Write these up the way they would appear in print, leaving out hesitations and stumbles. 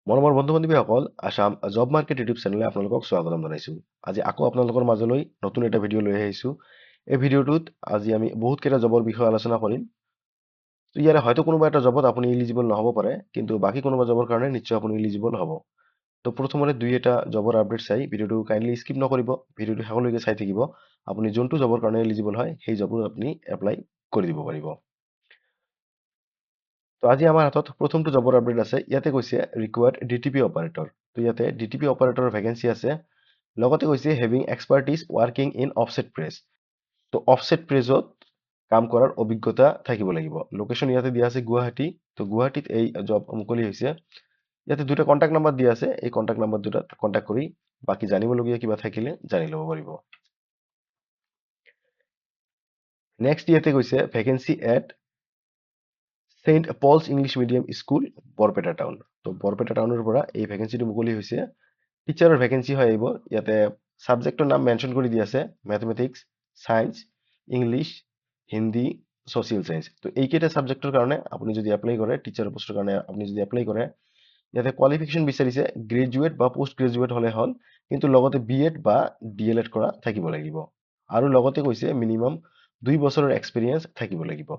মৰমৰ বন্ধু-বান্ধৱীসকল, Assam job market YouTube চেনেলে আপোনালোকক স্বাগতম জনাইছোঁ। আজি আকৌ আপোনালোকৰ মাজলৈ নতুন এটা ভিডিঅ' লৈ আহিছোঁ। এই ভিডিঅ'টোত আজি আমি বহুত কেইটা জবৰ বিষয়ে আলোচনা কৰিম। তো ইয়াৰে হয়তো কোনোবা এটা জবত আপুনি ইলিজিবল নহ'ব পাৰে, কিন্তু বাকী কোনোবা জবৰ কাৰণে নিশ্চয় আপুনি ইলিজিবল হ'ব। তো প্ৰথমতে দুই এটা জবৰ আপডেট চাই ভিডিঅ'টো কাইণ্ডলি স্কিপ নকৰিব, ভিডিঅ'টো শেষলৈকে চাই থাকিব। আপুনি যোনটো জবৰ কাৰণে ইলিজিবল হয় সেই জবত আপুনি এপ্লাই কৰি দিব পাৰিব। তো আজি আমাৰ হাতত প্ৰথমটো জবৰ আপডেট আছে। ইয়াতে কৈছে ৰিকুৱাৰ্ড ডিটিপি অপাৰেটৰ। তো ইয়াতে ডিটিপি অপাৰেটৰৰ ভেকেঞ্চি আছে। লগতে কৈছে having expertise working in offset press. তো অফছেট প্ৰেছত কাম কৰাৰ অভিজ্ঞতা থাকিব লাগিব। লোকেশ্যন ইয়াতে দিয়া আছে গুৱাহাটী। তো গুৱাহাটীত এই জব মুকলি হৈছে। ইয়াতে দুটা কণ্টেক্ট নাম্বাৰ দিয়া আছে। এই কণ্টেক্ট নাম্বাৰ দুটাত কণ্টেক্ট কৰি বাকী জানিবলগীয়া কিবা থাকিলে জানি ল'ব পাৰিব। নেক্সট ইয়াতে কৈছে vacancy at saint Paul's English medium school Barpeta town. তো বৰপেটা টাউনৰ পৰা এই ভেকেঞ্চিটো মুকলি হৈছে। টিচাৰৰ ভেকেঞ্চি হয় আহিব। ইয়াতে ছাবজেক্টৰ নাম মেনশ্যন কৰি দিয়া আছে mathematics, science, English, Hindi, social science. তো এইকেইটা ছাবজেক্টৰ কাৰণে আপুনি যদি এপ্লাই কৰে, টিচাৰৰ পোষ্টৰ কাৰণে আপুনি যদি এপ্লাই কৰে, ইয়াতে কোৱালিফিকেশ্যন বিচাৰিছে গ্ৰেজুৱেট বা পোষ্ট গ্ৰেজুৱেট হ'লে হ'ল, কিন্তু লগতে BEd বা DLEd কৰা থাকিব লাগিব। আৰু লগতে কৈছে মিনিমাম 2 বছৰৰ এক্সপিৰিয়েঞ্চ থাকিব লাগিব।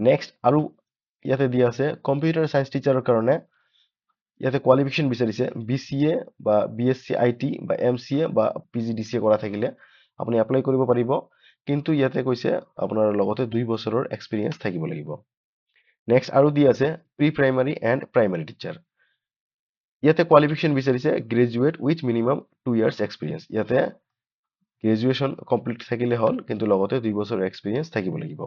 নেক্সট আৰু ইয়াতে দিয়া আছে কম্পিউটাৰ ছায়েন্স টিচাৰৰ কাৰণে। ইয়াতে কোৱালিফিকেশ্যন বিচাৰিছে BCA বা BSc IT বা MCA বা PGDCA কৰা থাকিলে আপুনি এপ্লাই কৰিব পাৰিব। কিন্তু ইয়াতে কৈছে আপোনাৰ লগতে 2 বছৰৰ এক্সপিৰিয়েঞ্চ থাকিব লাগিব। নেক্সট আৰু দিয়া আছে pre primary and primary teacher. ইয়াতে কোৱালিফিকেশ্যন বিচাৰিছে graduate with minimum 2 years experience. ইয়াতে গ্ৰেজুৱেশ্যন কমপ্লিট থাকিলে হ'ল, কিন্তু লগতে 2 বছৰৰ এক্সপিৰিয়েঞ্চ থাকিব লাগিব।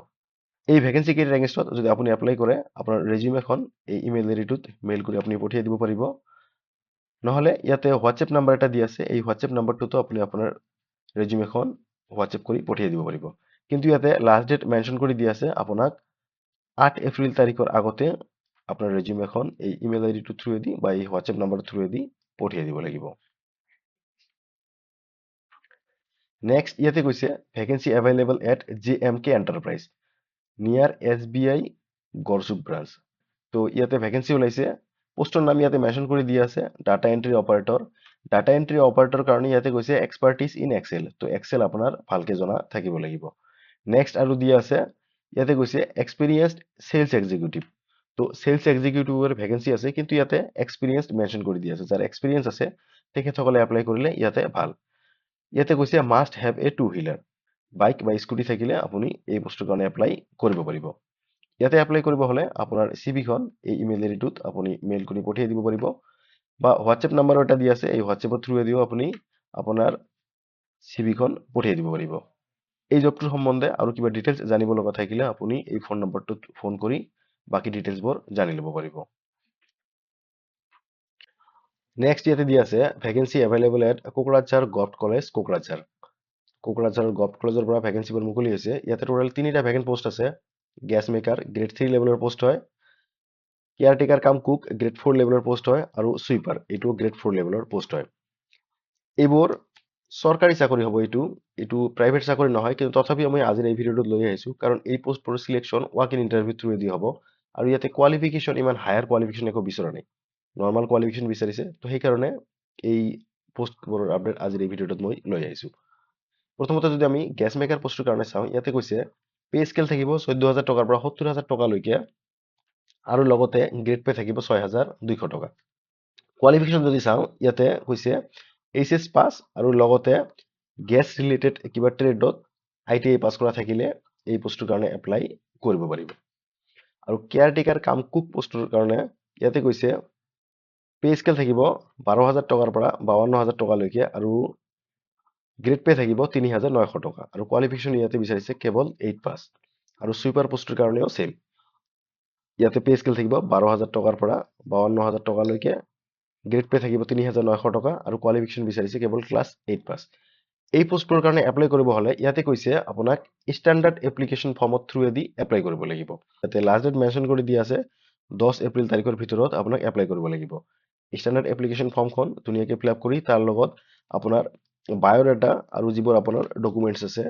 এই ভেকেঞ্চি কেইটাৰ এগেইনষ্টত যদি আপুনি এপ্লাই কৰে, আপোনাৰ ৰেজিউমেখন এই ইমেইল আইডিটোত মেইল কৰি আপুনি পঠিয়াই দিব পাৰিব। নহ'লে ইয়াতে হোৱাটছএপ নাম্বাৰ এটা দিয়া আছে। এই হোৱাটছএপ নাম্বাৰটোতো আপুনি আপোনাৰ ৰেজিউমেখন হোৱাটছএপ কৰি পঠিয়াই দিব পাৰিব। কিন্তু ইয়াতে লাষ্ট ডেট মেনশ্যন কৰি দিয়া আছে, আপোনাক 8 এপ্ৰিল তাৰিখৰ আগতে আপোনাৰ ৰেজিউমেখন এই ইমেইল আইডিটোৰ থ্ৰুৱেদি বা এই হোৱাটছএপ নাম্বাৰৰ থ্ৰুৱেদি পঠিয়াই দিব লাগিব। নেক্সট ইয়াতে কৈছে vacancy available at JMK enterprise নিয়াৰ SBI গড়চুক ব্ৰাঞ্চ। তো ইয়াতে ভেকেঞ্চি ওলাইছে। পোষ্টৰ নাম ইয়াতে মেনশ্যন কৰি দিয়া আছে data entry operator. Data entry operator কাৰণে ইয়াতে কৈছে এক্সপাৰ্টিজ ইন এক্সেল। তো এক্সেল আপোনাৰ ভালকে জনা থাকিব লাগিব। নেক্সট আৰু দিয়া আছে ইয়াতে কৈছে এক্সপিৰিয়েঞ্চড চেলছ এক্সিকিউটিভ। তো চেলছ এক্সিকিউটিভৰ ভেকেঞ্চি আছে, কিন্তু ইয়াতে এক্সপিৰিয়েঞ্চ মেনশ্যন কৰি দিয়া আছে। যাৰ এক্সপিৰিয়েঞ্চ আছে তেখেতসকলে এপ্লাই কৰিলে ইয়াতে ভাল। ইয়াতে কৈছে must have a 2 wheeler. Bike বা স্কুটি থাকিলে আপুনি এই পোষ্টৰ কাৰণে এপ্লাই কৰিব পাৰিব। ইয়াতে এপ্লাই কৰিব হ'লে আপোনাৰ CVখন এই ইমেইল আইডিটোত আপুনি মেইল কৰি পঠিয়াই দিব পাৰিব, বা হোৱাটছএপ নাম্বাৰ এটা দিয়া আছে, এই হোৱাটছএপৰ থ্ৰুৱেদিও আপুনি আপোনাৰ CVখন পঠিয়াই দিব পাৰিব। এই জবটোৰ সম্বন্ধে আৰু কিবা ডিটেইলছ জানিব লগা থাকিলে আপুনি এই ফোন নম্বৰটোত ফোন কৰি বাকী ডিটেইলছবোৰ জানি ল'ব পাৰিব। নেক্সট ইয়াতে দিয়া আছে vacancy available at Kokrajhar govt college Kokrajhar. Kokrajhar govt কলেজৰ পৰা ভেকেঞ্চিবোৰ মুকলি হৈছে। ইয়াতে টোটেল 3টা ভেকেন্ট পোষ্ট আছে। গেছ মেকাৰ গ্ৰেড 3 লেভেলৰ পোষ্ট হয়, কেয়াৰটেকাৰ কাম কুক গ্ৰেড 4 লেভেলৰ পোষ্ট হয়, আৰু সুইপাৰ এইটো গ্ৰেড 4 লেভেলৰ পোষ্ট হয়। এইবোৰ চৰকাৰী চাকৰি হ'ব। এইটো প্ৰাইভেট চাকৰি নহয়, কিন্তু তথাপিও মই আজিৰ এই ভিডিঅ'টোত লৈ আহিছোঁ, কাৰণ এই পোষ্টবোৰৰ চিলেকশ্যন ৱাক ইন ইণ্টাৰভিউ থ্ৰুৱেদি হ'ব। আৰু ইয়াতে কোৱালিফিকেশ্যন ইমান হায়াৰ কোৱালিফিকেশ্যন একো বিচৰা নাই, নৰ্মেল কোৱালিফিকেশ্যন বিচাৰিছে। তো সেইকাৰণে এই পোষ্টবোৰৰ আপডেট আজিৰ এই ভিডিঅ'টোত মই লৈ আহিছোঁ। প্ৰথমতে যদি আমি গেছ মেকাৰ পোষ্টৰ কাৰণে চাওঁ, ইয়াতে কৈছে পে স্কেল থাকিব 14,000 টকাৰ পৰা 70,000 টকালৈকে, আৰু লগতে গ্ৰেড পে থাকিব 6,200 টকা। কোৱালিফিকেশ্যন যদি চাওঁ, ইয়াতে কৈছে HS পাছ আৰু লগতে গেছ ৰিলেটেড কিবা ট্ৰেডত ITI পাছ কৰা থাকিলে এই পোষ্টৰ কাৰণে এপ্লাই কৰিব পাৰিব। আৰু কেয়াৰটেকাৰ কাম কুক পোষ্টৰ কাৰণে ইয়াতে কৈছে পে স্কেল থাকিব 12,000 টকাৰ পৰা 52,000 টকালৈকে, আৰু গ্ৰেড পে থাকিব 3,900 টকা। আৰু কোৱালিফিকেশ্যন ইয়াতে বিচাৰিছে কেৱল 8 পাছ। আৰু সুইপাৰ পোষ্টৰ কাৰণেও সেম। ইয়াতে পে স্কেল থাকিব 12,000 টকাৰ পৰা 52,000 টকালৈকে, গ্ৰেড পে থাকিব 3,900 টকা, আৰু কোৱালিফিকেশ্যন বিচাৰিছে কেৱল ক্লাছ 8 পাছ। এই পোষ্টবোৰৰ কাৰণে এপ্লাই কৰিব হ'লে ইয়াতে কৈছে আপোনাক ষ্টেণ্ডাৰ্ড এপ্লিকেশ্যন ফৰ্মত থ্ৰুৱেদি এপ্লাই কৰিব লাগিব। ইয়াতে লাষ্ট ডেট মেনশ্যন কৰি দিয়া আছে 10 এপ্ৰিল তাৰিখৰ ভিতৰত আপোনাক এপ্লাই কৰিব লাগিব। ষ্টেণ্ডাৰ্ড এপ্লিকেশ্যন ফৰ্মখন ধুনীয়াকৈ ফিল আপ কৰি তাৰ লগত আপোনাৰ বায়'ডাটা আৰু যিবোৰ আপোনাৰ ডকুমেণ্টছ আছে,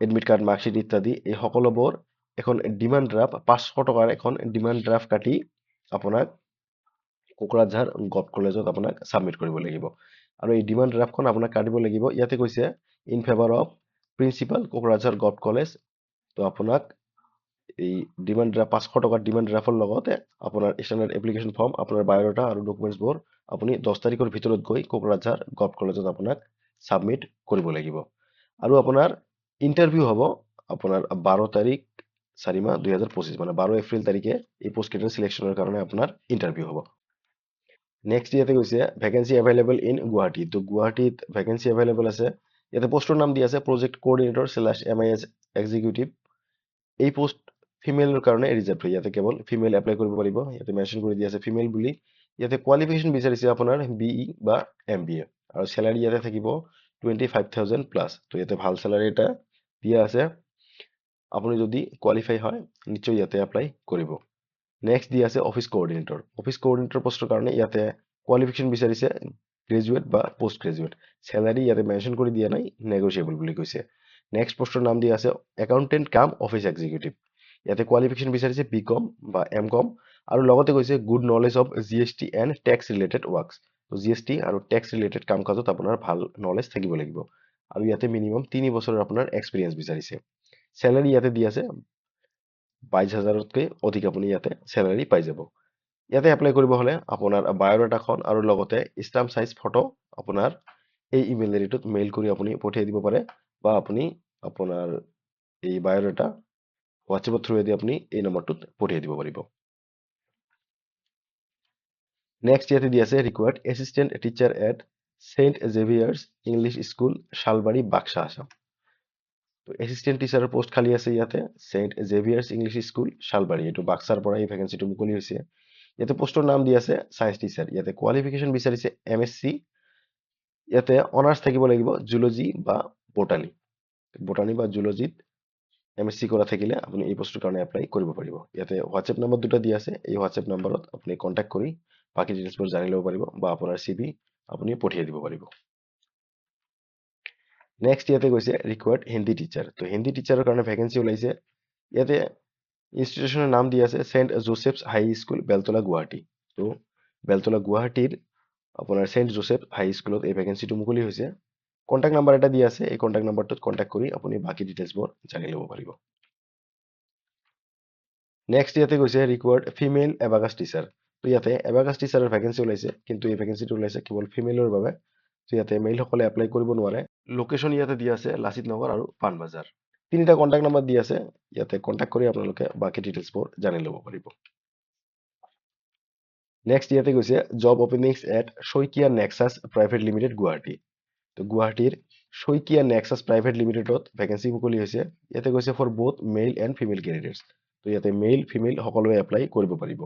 এডমিট কাৰ্ড, মাৰ্কশ্বিট ইত্যাদি, এই সকলোবোৰ এখন ডিমাণ্ড ড্ৰাফ্ট 500 টকাৰ এখন ডিমাণ্ড ড্ৰাফ্ট কাটি আপোনাক কোকৰাঝাৰ গভ কলেজত আপোনাক সাবমিট কৰিব লাগিব আৰু এই ডিমান্ড ড্ৰাফটখন আপোনাক কাটিব লাগিব ইয়াতে কৈছে in favour of principal Kokrajhar gov college তো আপোনাক এই ডিমান্ড ড্ৰাফট 500 টকাৰ ডিমান্ড ড্ৰাফটৰ লগতে আপোনাৰ ষ্টেণ্ডাৰ্ড এপ্লিকেশ্যন ফৰ্ম আপোনাৰ বায়োডাটা আৰু ডকুমেণ্টছবোৰ আপুনি 10 তাৰিখৰ ভিতৰত গৈ কোকৰাঝাৰ গভ কলেজত আপোনাক সাবমিট কৰিব লাগিব আৰু আপোনাৰ ইন্টাৰভিউ হ'ব আপোনাৰ 12 তাৰিখ 4 মাহ 2025 মানে 12 এপ্ৰিল তাৰিখে এই পোষ্ট কেইটাৰ সিলেকশ্যনৰ কাৰণে আপোনাৰ ইন্টাৰভিউ হ'ব নেক্সট ইয়াতে কৈছে ভ্যাকেন্সি এভেইলেবল ইন গুৱাহাটী তো গুৱাহাটীত ভ্যাকেন্সি এভেইলেবল আছে ইয়াতে পোষ্টৰ নাম দিয়া আছে প্ৰজেক্ট কোঅৰ্ডিনেটৰ/MIS এক্সিকিউটিভ এই পোষ্ট ফিমেলৰ কাৰণে ৰিজাৰ্ভ ইয়াতে কেৱল ফিমেল এপ্লাই কৰিব পাৰিব ইয়াতে মেনশ্যন কৰি দিয়া আছে ফিমেল বুলি ইয়াতে কোৱালিফিকেশ্যন বিচাৰিছে আপোনাৰ BE বা MBA আৰু স্যালাৰি ইয়াতে থাকিব 25,000 প্লাস তো ইয়াতে ভাল স্যালাৰি এটা দিয়া আছে আপুনি যদি কোৱালিফাই হয় নিশ্চয় ইয়াতে এপ্লাই কৰিব নেক্সট দিয়া আছে অফিস কোঅৰ্ডিনেটৰ পোষ্টৰ কাৰণে ইয়াতে কোৱালিফিকেশ্যন বিচাৰিছে গ্ৰেজুৱেট বা পোষ্ট গ্ৰেজুৱেট স্যালাৰি ইয়াতে মেনশ্যন কৰি দিয়া নাই নেগোচিয়েবল বুলি কৈছে নেক্সট পোষ্টৰ নাম দিয়া আছে একাউন্টেন্ট কাম অফিস এক্সিকিউটিভ ইয়াতে কোৱালিফিকেশ্যন বিচাৰিছে BCom বা MCom আৰু লগতে কৈছে good knowledge of GST and tax related works তো GST আৰু টেক্স ৰিলেটেড কাম কাজত আপোনাৰ ভাল নলেজ থাকিব লাগিব আৰু ইয়াতে মিনিমাম 3 বছৰৰ আপোনাৰ এক্সপিৰিয়েন্স বিচাৰিছে স্যালাৰি ইয়াতে দিয়া আছে 22,000তকৈ অধিক আপুনি ইয়াতে স্যালাৰি পাই যাব ইয়াতে এপ্লাই কৰিব হলে আপোনাৰ বায়োডাটাখন আৰু লগতে ষ্টাম্প সাইজ ফটো আপোনাৰ এই ইমেইল আইডিটোত মেইল কৰি আপুনি পঠিয়াই দিব পাৰে বা আপুনি আপোনাৰ এই বায়োডাটা হোৱাটছএপৰ থ্ৰুৱেদি আপুনি এই নম্বৰটোত পঠিয়াই দিব পাৰিব নেক্সট ইয়াতে দি আছে required assistant teacher at Saint Xavier's English School Salbari Baksa Assam তো এসিস্ট্যান্ট টিচাৰৰ পোষ্ট খালি আছে ইয়াতে Saint Xavier's English School Salbari এইটো বাক্সাৰ পৰা এই ভ্যাকেন্সিটো মুকলি হৈছে ইয়াতে পোষ্টৰ নাম দি আছে সায়েন্স টিচাৰ ইয়াতে কোৱালিফিকেশ্যন বিচাৰিছে MSc ইয়াতে অনাৰ্স থাকিব লাগিব জুলজি বা বটানী বা জুলজিত MSc কৰা থাকিলে আপুনি এই পোষ্টৰ কাৰণে এপ্লাই কৰিব পাৰিব ইয়াতে হোৱাটছএপ নম্বৰ দুটা দিয়া আছে এই হোৱাটছএপ নম্বৰত আপুনি কন্টাক্ট কৰি বাকি ডিটেইলছবোৰ জানি ল'ব পাৰিব বা আপোনাৰ CV আপুনি পঠিয়াই দিব পাৰিব নেক্সট ইয়াতে কৈছে ৰিকোয়াৰ্ড হিন্দী টিচাৰ তো হিন্দী টিচাৰৰ কাৰণে ভ্যাকেন্সি ওলাইছে ইয়াতে ইনষ্টিটিউচনৰ নাম দিয়া আছে সেন্ট জোসেফছ হাই স্কুল বেলতলা গুৱাহাটী তো বেলতলা গুৱাহাটীৰ আপোনাৰ সেন্ট জোসেফ হাই স্কুলত এই ভ্যাকেন্সিটো মুকলি হৈছে কন্টাক্ট নাম্বাৰ এটা দিয়া আছে এই কন্টাক্ট নাম্বাৰটোত কন্টাক্ট কৰি আপুনি বাকি ডিটেইলছবোৰ জানি ল'ব পাৰিব নেক্সট ইয়াতে কৈছে ৰিকোয়াৰ্ড ফিমেল এবাকাছ টিচাৰ তো ইয়াতে এবাকাছ টিচাৰৰ ভ্যাকেন্সি ওলাইছে কিন্তু এই ভ্যাকেন্সিটো ওলাইছে কেৱল ফিমেলৰ বাবে তো ইয়াতে মেইল সকলে এপ্লাই কৰিব নোৱাৰে লোকেশ্যন ইয়াতে দিয়া আছে লাচিত নগৰ আৰু পাণবজাৰ তিনিটা কন্টাক্ট নাম্বাৰ দিয়া আছে ইয়াতে কন্টাক্ট কৰি আপোনালোকে বাকি ডিটেইলছবোৰ জানি ল'ব পাৰিব নেক্সট ইয়াতে কৈছে job openings at Saikia Nexus private limited Guwahati তো গুৱাহাটীৰ শইকীয়া নেক্সাছ প্ৰাইভেট লিমিটেডত ভ্যাকেন্সি মুকলি হৈছে ইয়াতে কৈছে for both male and female candidates তো ইয়াতে মেইল ফিমেল সকলোৱে এপ্লাই কৰিব পাৰিব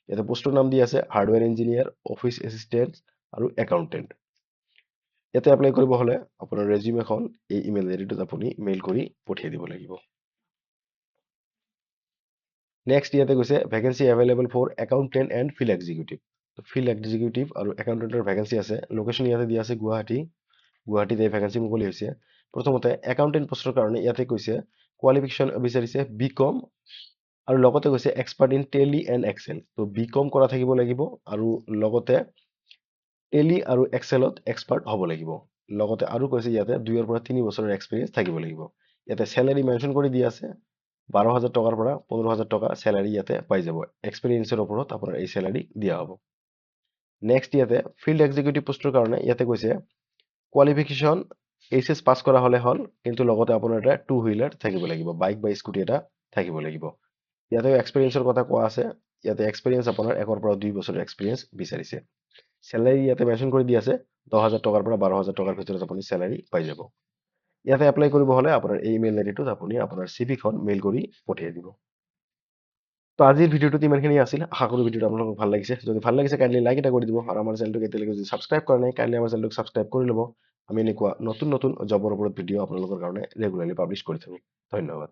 ইয়াতে পোষ্টৰ নাম দি আছে হাৰ্ডৱেৰ ইঞ্জিনিয়াৰ অফিস এসিস্ট্যান্ট আৰু একাউন্টেন্ট ইয়াতে এপ্লাই কৰিব হলে আপোনাৰ ৰেজিউমেখন এই ইমেইল আইডিটোত আপুনি মেইল কৰি পঠিয়াই দিব লাগিব নেক্সট ইয়াতে কৈছে vacancy available for accountant and field executive তো ফিল্ড এক্সিকিউটিভ আৰু একাউন্টেন্টৰ ভ্যাকেন্সি আছে লোকেশ্যন ইয়াতে দিয়া আছে গুৱাহাটীত এই ভ্যাকেন্সি মুকলি হৈছে প্ৰথমতে একাউন্টেন্ট পোষ্টৰ কাৰণে ইয়াতে কৈছে কোৱালিফিকেশ্যন বিচাৰিছে BCom আৰু লগতে কৈছে expert in Tally and excel তো BCom কৰা থাকিব লাগিব আৰু লগতে টেলি আৰু এক্সেলত এক্সপাৰ্ট হ'ব লাগিব লগতে আৰু কৈছে ইয়াতে 2 পৰা 3 বছৰৰ এক্সপিৰিয়েন্স থাকিব লাগিব ইয়াতে স্যালাৰি মেনশ্যন কৰি দিয়া আছে 12,000 টকাৰ পৰা 15,000 টকা স্যালাৰি ইয়াতে পাই যাব এক্সপিৰিয়েন্সৰ ওপৰত আপোনাৰ এই স্যালাৰি দিয়া হ'ব নেক্সট ইয়াতে ফিল্ড এক্সিকিউটিভ পোষ্টৰ কাৰণে ইয়াতে কৈছে কোৱালিফিকেশ্যন HS পাস কৰা হলে হল কিন্তু লগতে আপোনাৰ এটা 2 হুইলাৰ থাকিব লাগিব বাইক বা স্কুটি এটা থাকিব লাগিব ইয়াতে এক্সপিৰিয়েন্সৰ কথা কোৱা আছে ইয়াতে এক্সপিৰিয়েন্স আপোনাৰ 1 পৰা 2 বছৰৰ এক্সপিৰিয়েন্স বিচাৰিছে স্যালাৰি ইয়াতে মেনশ্যন কৰি দিয়া আছে 10,000 টকাৰ পৰা 12,000 টকাৰ ভিতৰত আপুনি স্যালাৰি পাই যাব ইয়াতে এপ্লাই কৰিব হলে আপোনাৰ এই ইমেইল আইডিটোত আপুনি আপোনাৰ CV খন মেইল কৰি পঠিয়াই দিব তো আজিৰ ভিডিওটোত ইমানখিনি আছিল আশা কৰো ভিডিওটো আপোনালোকক ভাল লাগিছে যদি ভাল লাগিছে কাইন্ডলি লাইক এটা কৰি দিব আৰু আমাৰ চেনেলটোক এতিয়ালৈকে যদি সাবস্ক্ৰাইব কৰা নাই কাইন্ডলি আমাৰ চেনেলটোক সাবস্ক্ৰাইব কৰি ল'ব আমি এনেকুৱা নতুন জবৰ ওপৰত ভিডিও আপোনালোকৰ কাৰণে ৰেগুলাৰলি পাবলিশ কৰি থাকো ধন্যবাদ